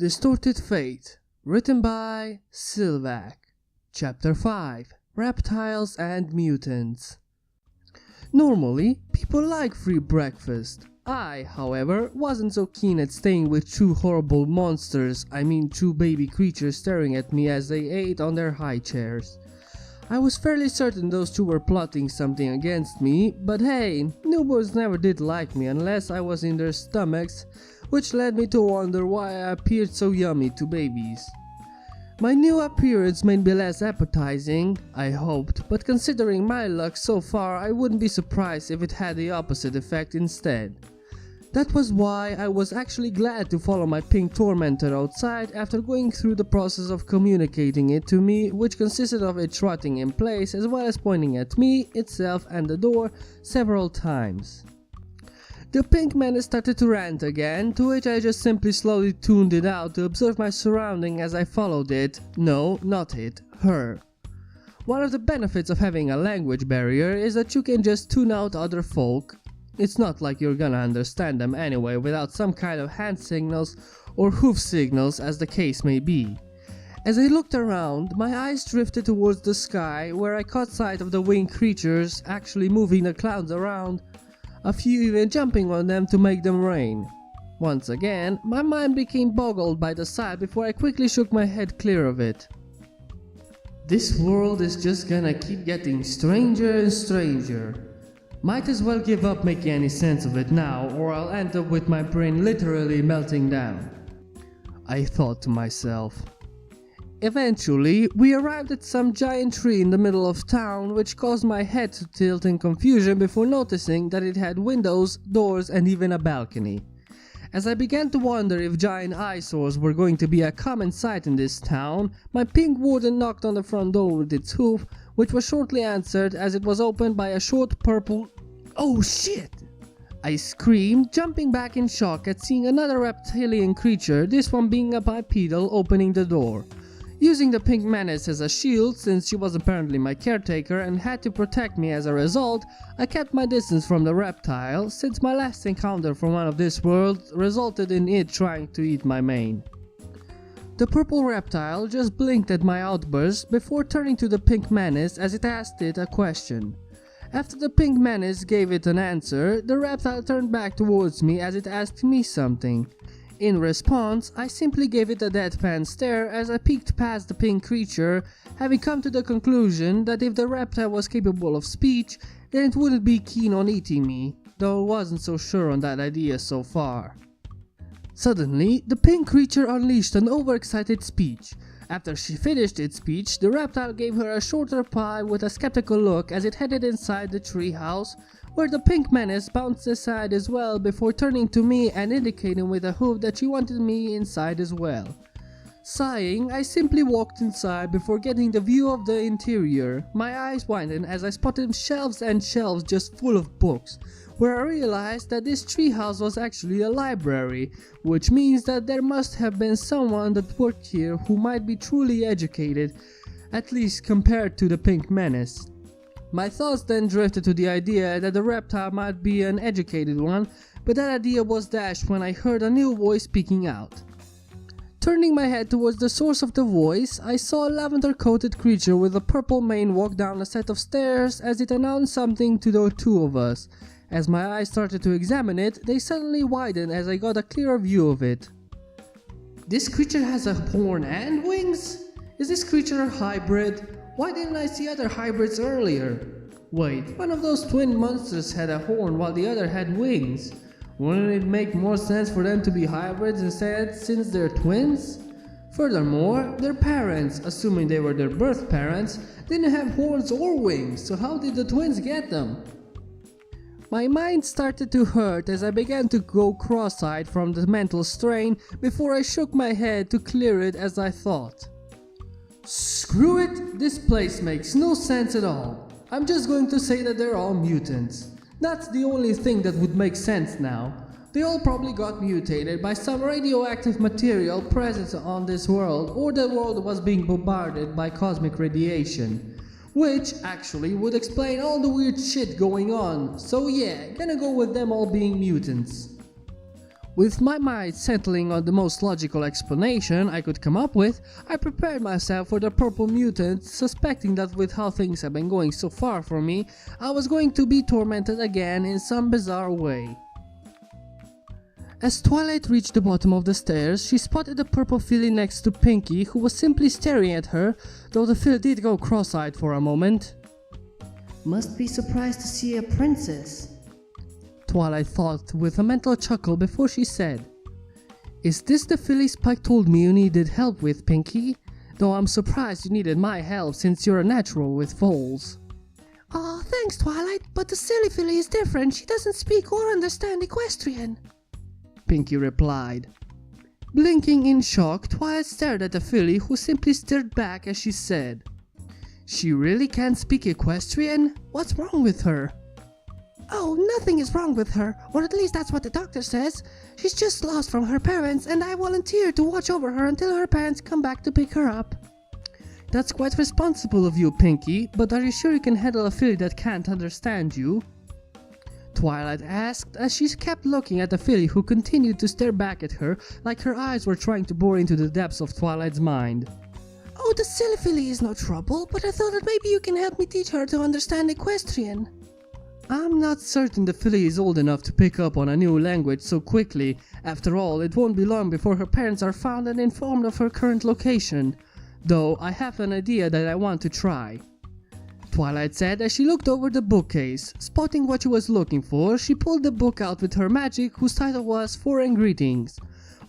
Distorted Fate, written by Sylvac. Chapter 5, Reptiles and Mutants. Normally, people like free breakfast. I, however, wasn't so keen at staying with two horrible monsters, two baby creatures staring at me as they ate on their high chairs. I was fairly certain those two were plotting something against me, but hey, newborns never did like me unless I was in their stomachs, which led me to wonder why I appeared so yummy to babies. My new appearance may be less appetizing, I hoped, but considering my luck so far, I wouldn't be surprised if it had the opposite effect instead. That was why I was actually glad to follow my pink tormentor outside after going through the process of communicating it to me, which consisted of it trotting in place as well as pointing at me, itself and the door several times. The pink menace started to rant again, to which I just simply slowly tuned it out to observe my surrounding as I followed it. No, not it, her. One of the benefits of having a language barrier is that you can just tune out other folk. It's not like you're gonna understand them anyway without some kind of hand signals or hoof signals, as the case may be. As I looked around, my eyes drifted towards the sky, where I caught sight of the winged creatures actually moving the clouds around, a few even jumping on them to make them rain. Once again, my mind became boggled by the sight before I quickly shook my head clear of it. This world is just gonna keep getting stranger and stranger. Might as well give up making any sense of it now, or I'll end up with my brain literally melting down, I thought to myself. Eventually, we arrived at some giant tree in the middle of town, which caused my head to tilt in confusion before noticing that it had windows, doors, and even a balcony. As I began to wonder if giant eyesores were going to be a common sight in this town, my pink warden knocked on the front door with its hoof, which was shortly answered as it was opened by a short purple... Oh shit! I screamed, jumping back in shock at seeing another reptilian creature, this one being a bipedal, opening the door. Using the pink menace as a shield, since she was apparently my caretaker and had to protect me as a result, I kept my distance from the reptile, since my last encounter from one of this world resulted in it trying to eat my mane. The purple reptile just blinked at my outburst before turning to the pink menace as it asked it a question. After the pink menace gave it an answer, the reptile turned back towards me as it asked me something. In response, I simply gave it a deadpan stare as I peeked past the pink creature, having come to the conclusion that if the reptile was capable of speech, then it wouldn't be keen on eating me, though I wasn't so sure on that idea so far. Suddenly, the pink creature unleashed an overexcited speech. After she finished its speech, the reptile gave her a shorter pie with a skeptical look as it headed inside the treehouse, where the pink menace bounced aside as well before turning to me and indicating with a hoof that she wanted me inside as well. Sighing, I simply walked inside before getting the view of the interior. My eyes widened as I spotted shelves and shelves just full of books, where I realized that this treehouse was actually a library, which means that there must have been someone that worked here who might be truly educated, at least compared to the pink menace. My thoughts then drifted to the idea that the reptile might be an educated one, but that idea was dashed when I heard a new voice speaking out. Turning my head towards the source of the voice, I saw a lavender-coated creature with a purple mane walk down a set of stairs as it announced something to the two of us. As my eyes started to examine it, they suddenly widened as I got a clearer view of it. This creature has a horn and wings? Is this creature a hybrid? Why didn't I see other hybrids earlier? Wait, one of those twin monsters had a horn while the other had wings. Wouldn't it make more sense for them to be hybrids instead, since they're twins? Furthermore, their parents, assuming they were their birth parents, didn't have horns or wings, so how did the twins get them? My mind started to hurt as I began to go cross-eyed from the mental strain before I shook my head to clear it as I thought. Screw it, this place makes no sense at all. I'm just going to say that they're all mutants. That's the only thing that would make sense now. They all probably got mutated by some radioactive material present on this world, or the world was being bombarded by cosmic radiation. Which actually would explain all the weird shit going on, so yeah, gonna go with them all being mutants. With my mind settling on the most logical explanation I could come up with, I prepared myself for the purple mutant, suspecting that with how things have been going so far for me, I was going to be tormented again in some bizarre way. As Twilight reached the bottom of the stairs, she spotted the purple filly next to Pinky, who was simply staring at her, though the filly did go cross-eyed for a moment. Must be surprised to see a princess, Twilight thought with a mental chuckle before she said, "Is this the filly Spike told me you needed help with, Pinky? Though I'm surprised you needed my help since you're a natural with foals." "Oh, thanks, Twilight, but the silly filly is different. She doesn't speak or understand equestrian," Pinky replied. Blinking in shock, Twilight stared at the filly, who simply stared back as she said, "She really can't speak equestrian? What's wrong with her?" "Oh, nothing is wrong with her, or at least that's what the doctor says. She's just lost from her parents, and I volunteered to watch over her until her parents come back to pick her up." "That's quite responsible of you, Pinky, but are you sure you can handle a filly that can't understand you?" Twilight asked as she kept looking at the filly, who continued to stare back at her like her eyes were trying to bore into the depths of Twilight's mind. "Oh, the silly filly is no trouble, but I thought that maybe you can help me teach her to understand equestrian." "I'm not certain the filly is old enough to pick up on a new language so quickly. After all, it won't be long before her parents are found and informed of her current location. Though I have an idea that I want to try," Twilight said as she looked over the bookcase. Spotting what she was looking for, she pulled the book out with her magic, whose title was Foreign Greetings.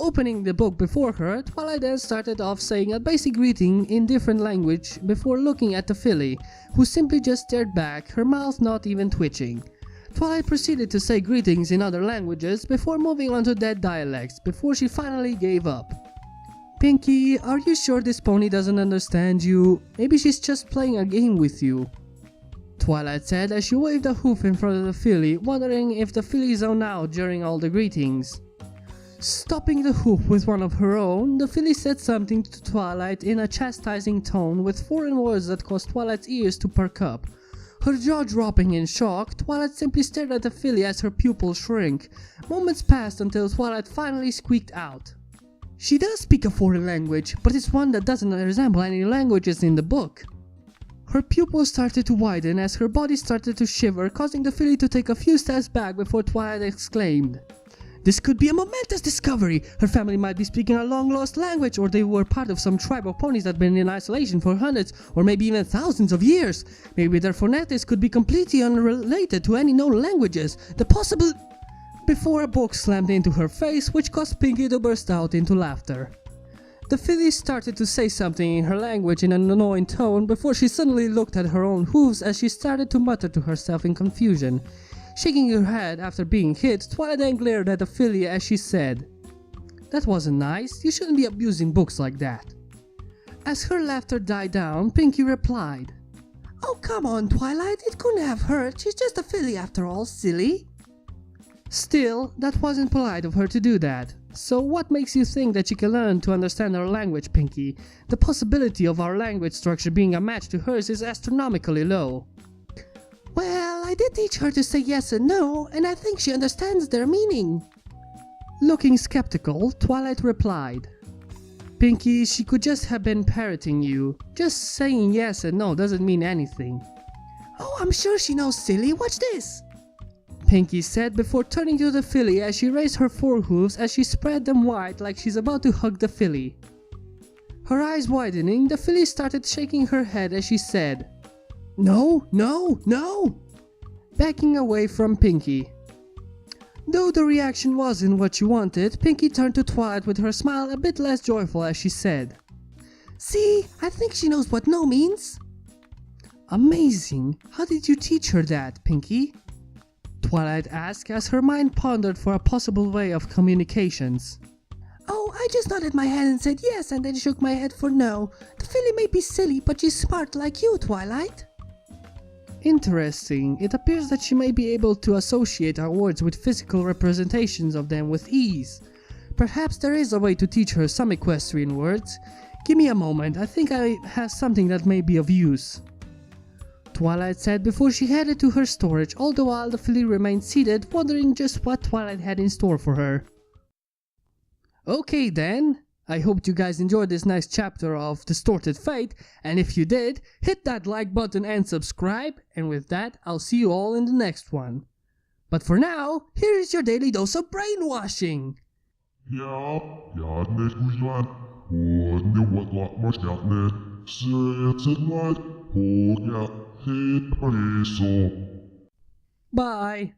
Opening the book before her, Twilight then started off saying a basic greeting in different language before looking at the filly, who simply just stared back, her mouth not even twitching. Twilight proceeded to say greetings in other languages before moving on to dead dialects, before she finally gave up. "Pinky, are you sure this pony doesn't understand you? Maybe she's just playing a game with you," Twilight said as she waved a hoof in front of the filly, wondering if the filly zoned out during all the greetings. Stopping the hoof with one of her own, the filly said something to Twilight in a chastising tone with foreign words that caused Twilight's ears to perk up. Her jaw dropping in shock, Twilight simply stared at the filly as her pupils shrink. Moments passed until Twilight finally squeaked out, "She does speak a foreign language, but it's one that doesn't resemble any languages in the book." Her pupils started to widen as her body started to shiver, causing the filly to take a few steps back before Twilight exclaimed, "This could be a momentous discovery! Her family might be speaking a long-lost language, or they were part of some tribe of ponies that have been in isolation for hundreds or maybe even thousands of years. Maybe their phonetics could be completely unrelated to any known languages. The possible..." Before a book slammed into her face, which caused Pinky to burst out into laughter. The filly started to say something in her language in an annoying tone before she suddenly looked at her own hooves as she started to mutter to herself in confusion. Shaking her head after being hit, Twilight then glared at the filly as she said, "That wasn't nice. You shouldn't be abusing books like that." As her laughter died down, Pinky replied, "Oh, come on, Twilight. It couldn't have hurt. She's just a filly after all, silly." Still, that wasn't polite of her to do that. So what makes you think that she can learn to understand our language, Pinky? The possibility of our language structure being a match to hers is astronomically low. "Well, I did teach her to say yes and no, and I think she understands their meaning." Looking skeptical, Twilight replied, "Pinky, she could just have been parroting you. Just saying yes and no doesn't mean anything." "Oh, I'm sure she knows, silly. Watch this," Pinky said before turning to the filly as she raised her forehooves as she spread them wide like she's about to hug the filly. Her eyes widening, the filly started shaking her head as she said, "No, no, no," backing away from Pinky. Though the reaction wasn't what she wanted, Pinky turned to Twilight with her smile a bit less joyful as she said, "See, I think she knows what no means." "Amazing! How did you teach her that, Pinky?" Twilight asked as her mind pondered for a possible way of communications. "Oh, I just nodded my head and said yes and then shook my head for no. The filly may be silly, but she's smart like you, Twilight." Interesting. It appears that she may be able to associate our words with physical representations of them with ease. Perhaps there is a way to teach her some equestrian words. Give me a moment, I think I have something that may be of use, Twilight said before she headed to her storage, all the while the filly remained seated, wondering just what Twilight had in store for her. Okay then, I hope you guys enjoyed this nice chapter of Distorted Fate, and if you did, hit that like button and subscribe, and with that, I'll see you all in the next one. But for now, here is your daily dose of brainwashing! Ja, jääneet kuilan, huonne vatla masjääneet, seitsemät, huonne, heippa iso. Bye!